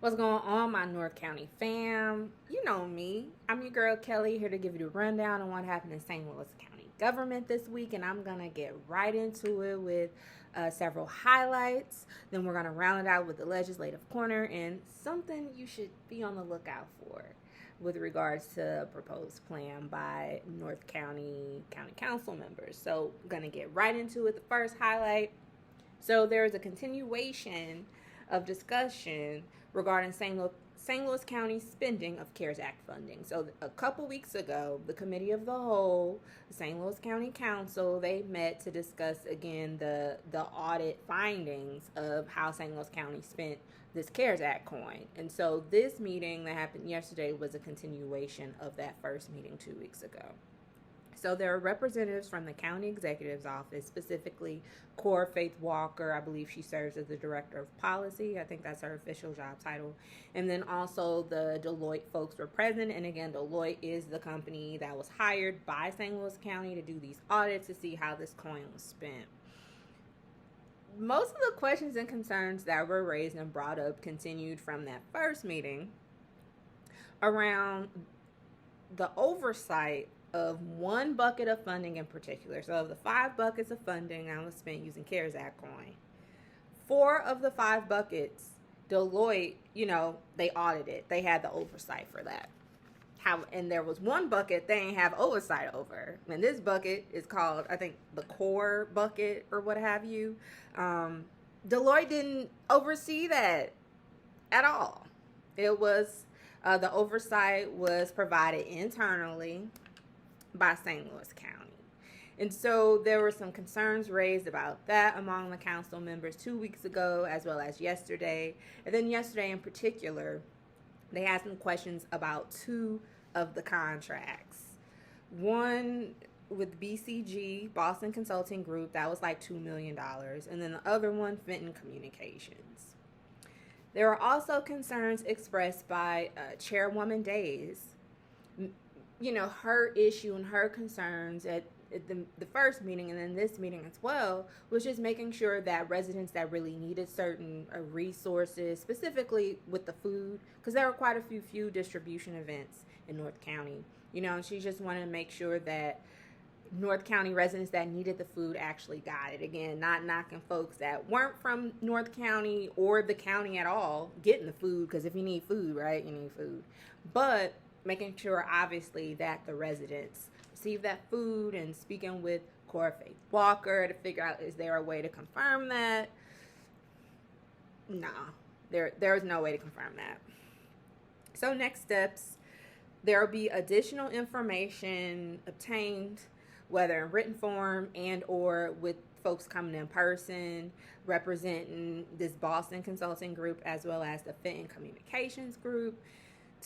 What's going on, my North County fam? You know me. I'm your girl Kelly, here to give you the rundown on what happened in St. Louis County government this week, and I'm gonna get right into it with several highlights. Then we're gonna round it out with the legislative corner and something you should be on the lookout for with regards to a proposed plan by North County Council members. So, I'm gonna get right into it. The first highlight. So there is a continuation of discussion regarding St. Louis County spending of CARES Act funding. So a couple weeks ago, the Committee of the Whole, the St. Louis County Council, they met to discuss again the audit findings of how St. Louis County spent this CARES Act coin. And so this meeting that happened yesterday was a continuation of that first meeting 2 weeks ago. So there are representatives from the county executive's office, specifically Cora Faith Walker. I believe she serves as the director of policy. I think that's her official job title. And then also the Deloitte folks were present. And again, Deloitte is the company that was hired by St. Louis County to do these audits to see how this coin was spent. Most of the questions and concerns that were raised and brought up continued from that first meeting around the oversight of one bucket of funding in particular. So of the 5 buckets of funding I was spent using CARES Act coin, 4 of the 5 buckets, Deloitte, they audited. They had the oversight for that. And there was one bucket they didn't have oversight over. And this bucket is called, I think, the core bucket or what have you. Deloitte didn't oversee that at all. It was, the oversight was provided internally by St. Louis County. And so there were some concerns raised about that among the council members 2 weeks ago as well as yesterday. And then yesterday in particular, they had some questions about 2 of the contracts. One with BCG, Boston Consulting Group, that was like $2 million. And then the other one, Fenton Communications. There were also concerns expressed by Chairwoman Days, her issue and her concerns at the first meeting and then this meeting as well was just making sure that residents that really needed certain resources, specifically with the food, because there were quite a few food distribution events in North County, and she just wanted to make sure that North County residents that needed the food actually got it. Again, not knocking folks that weren't from North County or the county at all getting the food, because if you need food, right, you need food. But making sure, obviously, that the residents receive that food, and speaking with Cora Faith Walker to figure out, is there a way to confirm that? No, there is no way to confirm that. So next steps, there will be additional information obtained, whether in written form and or with folks coming in person representing this Boston Consulting Group as well as the Fenton Communications Group,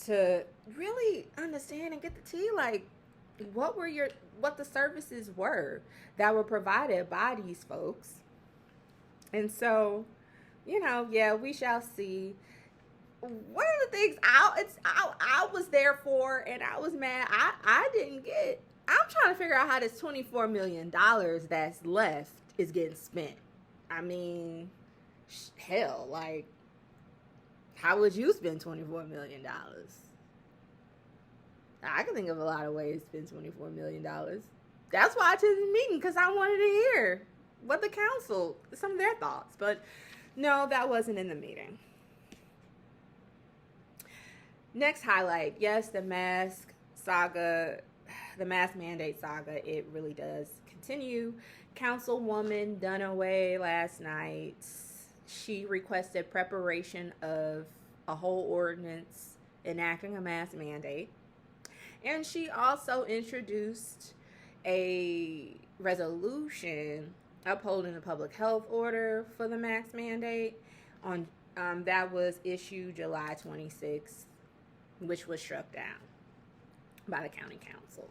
to really understand and get the tea, like what the services were that were provided by these folks. And so, we shall see. One of the things I was there for and I was mad I didn't get. I'm trying to figure out how this $24 million that's left is getting spent. I mean, hell, like, how would you spend $24 million? I can think of a lot of ways to spend $24 million. That's why I attended the meeting, because I wanted to hear what the council, some of their thoughts. But no, that wasn't in the meeting. Next highlight, yes, the mask saga, the mask mandate saga, it really does continue. Councilwoman Dunaway last night, she requested preparation of a whole ordinance enacting a mask mandate. And she also introduced a resolution upholding the public health order for the mask mandate on that was issued July 26th, which was struck down by the county council.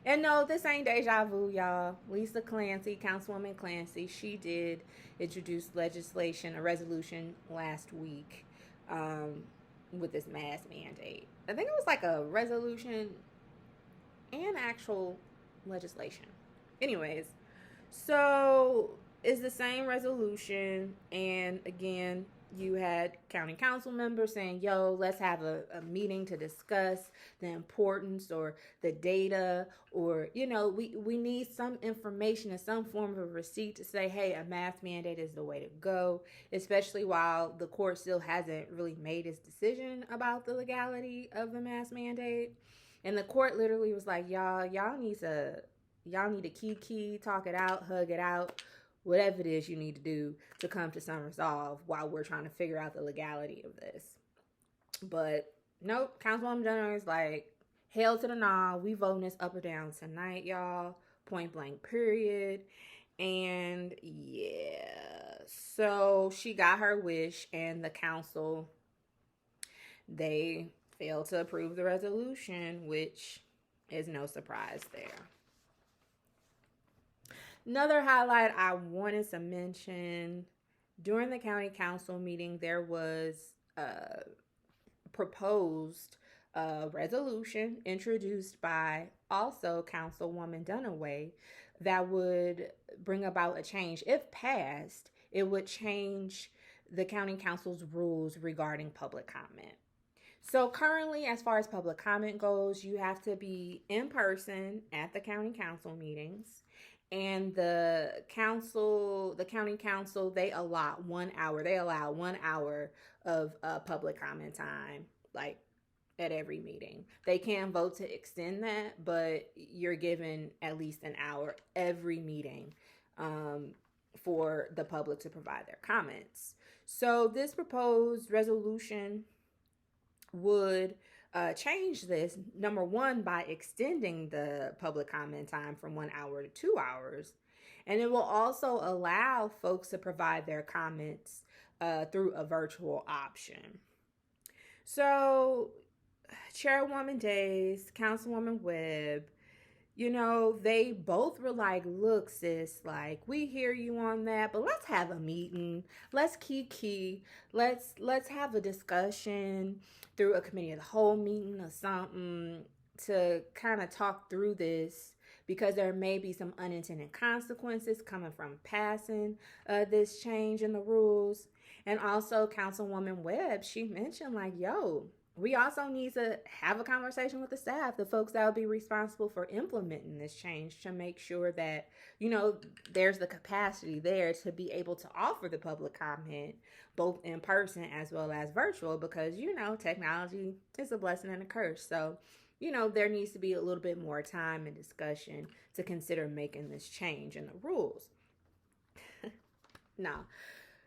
And no, this ain't deja vu, y'all. Lisa Clancy, Councilwoman Clancy, she did introduce legislation, a resolution last week with this mask mandate. I think it was like a resolution and actual legislation. Anyways, so it's the same resolution, and again, You had county council members saying, yo, let's have a meeting to discuss the importance or the data, or, we need some information in some form of a receipt to say, hey, a mask mandate is the way to go, especially while the court still hasn't really made its decision about the legality of the mask mandate. And the court literally was like, y'all need to key, talk it out, hug it out, whatever it is you need to do to come to some resolve while we're trying to figure out the legality of this. But nope, Councilwoman Dunner is like, hell to the nah, we voting this up or down tonight, y'all. Point blank, period. And yeah, so she got her wish, and the council, they failed to approve the resolution, which is no surprise there. Another highlight I wanted to mention, during the county council meeting, there was a proposed resolution introduced by also Councilwoman Dunaway that would bring about a change. If passed, it would change the county council's rules regarding public comment. So currently, as far as public comment goes, you have to be in person at the county council meetings. And the county council, they allot 1 hour. They allow 1 hour of public comment time, like at every meeting. They can vote to extend that, but you're given at least an hour every meeting for the public to provide their comments. So this proposed resolution would change this, number one, by extending the public comment time from 1 hour to 2 hours. And it will also allow folks to provide their comments through a virtual option. So Chairwoman Days, Councilwoman Webb, they both were like, look, sis, like, we hear you on that, but let's have a meeting. Let's key. Let's have a discussion through a committee of the whole meeting or something to kind of talk through this, because there may be some unintended consequences coming from passing this change in the rules. And also Councilwoman Webb, she mentioned like, yo, we also need to have a conversation with the staff, the folks that will be responsible for implementing this change, to make sure that, there's the capacity there to be able to offer the public comment both in person as well as virtual, because, technology is a blessing and a curse. So, there needs to be a little bit more time and discussion to consider making this change in the rules. Now,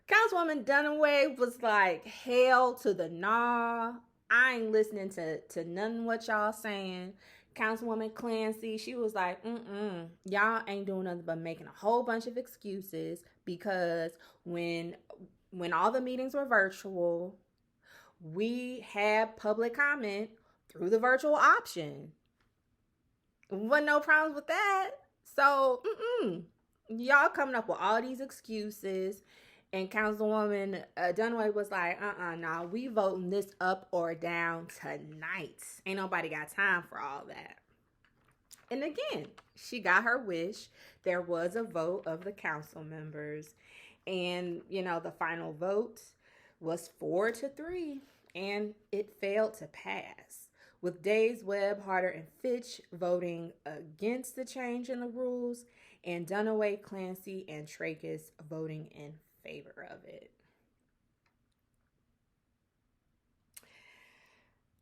Councilwoman Dunaway was like, hell to the nah. I ain't listening to none what y'all saying. Councilwoman Clancy, she was like, y'all ain't doing nothing but making a whole bunch of excuses, because when all the meetings were virtual, we had public comment through the virtual option. Wasn't no problems with that. So, y'all coming up with all these excuses. And Councilwoman Dunaway was like, nah, we voting this up or down tonight. Ain't nobody got time for all that. And again, she got her wish. There was a vote of the council members. And, the final vote was 4-3. And it failed to pass, with Days, Webb, Harder, and Fitch voting against the change in the rules, and Dunaway, Clancy, and Trachis voting in favor of it.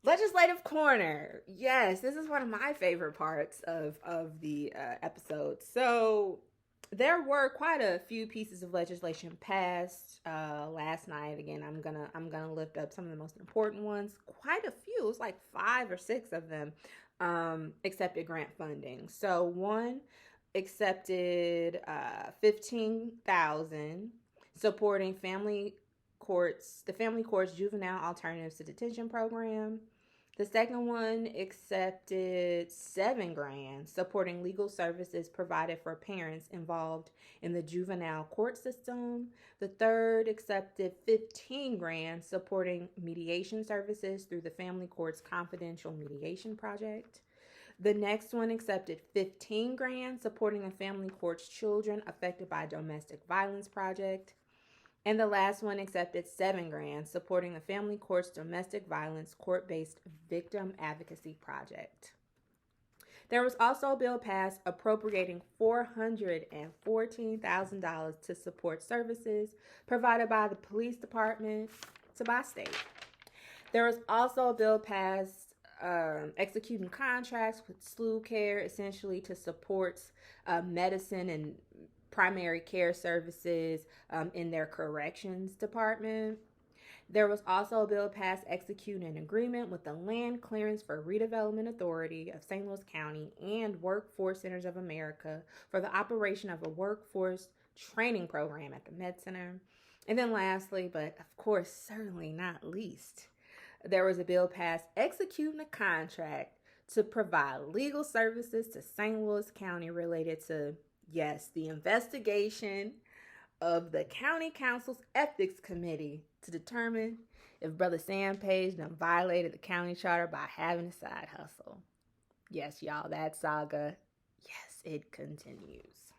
Legislative Corner. Yes, this is one of my favorite parts of the episode. So there were quite a few pieces of legislation passed last night. Again, I'm gonna lift up some of the most important ones. Quite a few. It was like 5 or 6 of them accepted grant funding. So one accepted $15,000 supporting the Family Court's Juvenile Alternatives to Detention program. The second one accepted $7,000 supporting legal services provided for parents involved in the juvenile court system. The third accepted $15,000 supporting mediation services through the Family Court's Confidential Mediation Project. The next one accepted $15,000 supporting the Family Court's Children Affected by Domestic Violence Project. And the last one accepted 7 grants supporting the Family Court's domestic violence court-based victim advocacy project. There was also a bill passed appropriating $414,000 to support services provided by the police department to by state. There was also a bill passed executing contracts with SLU Care, essentially to support medicine and primary care services in their corrections department. There was also a bill passed executing an agreement with the Land Clearance for Redevelopment Authority of St. Louis County and Workforce Centers of America for the operation of a workforce training program at the Med Center. And then lastly, but of course certainly not least, there was a bill passed executing a contract to provide legal services to St. Louis County related to, yes, the investigation of the County Council's Ethics Committee to determine if Brother Sam Page done violated the county charter by having a side hustle. Yes, y'all, that saga, yes, it continues.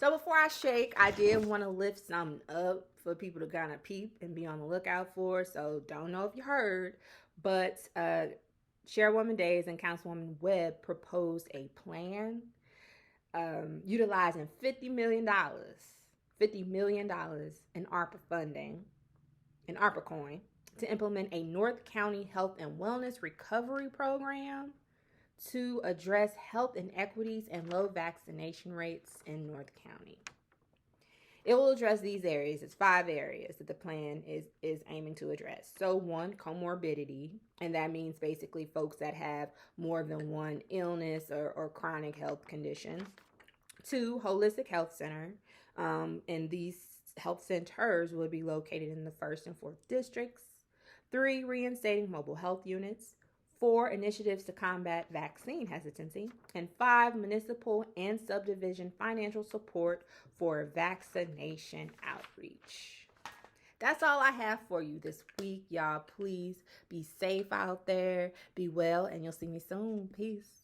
So before I shake, I did want to lift something up for people to kind of peep and be on the lookout for. So don't know if you heard, but Chairwoman Days and Councilwoman Webb proposed a plan utilizing $50 million in ARPA funding, in ARPA coin, to implement a North County Health and Wellness Recovery Program to address health inequities and low vaccination rates in North County. It will address these areas. It's 5 areas that the plan is aiming to address. So 1, comorbidity, and that means basically folks that have more than one illness or chronic health condition. 2, holistic health center, and these health centers would be located in the 1st and 4th districts. 3, reinstating mobile health units. 4, initiatives to combat vaccine hesitancy. And 5, municipal and subdivision financial support for vaccination outreach. That's all I have for you this week, y'all. Please be safe out there, be well, and you'll see me soon. Peace.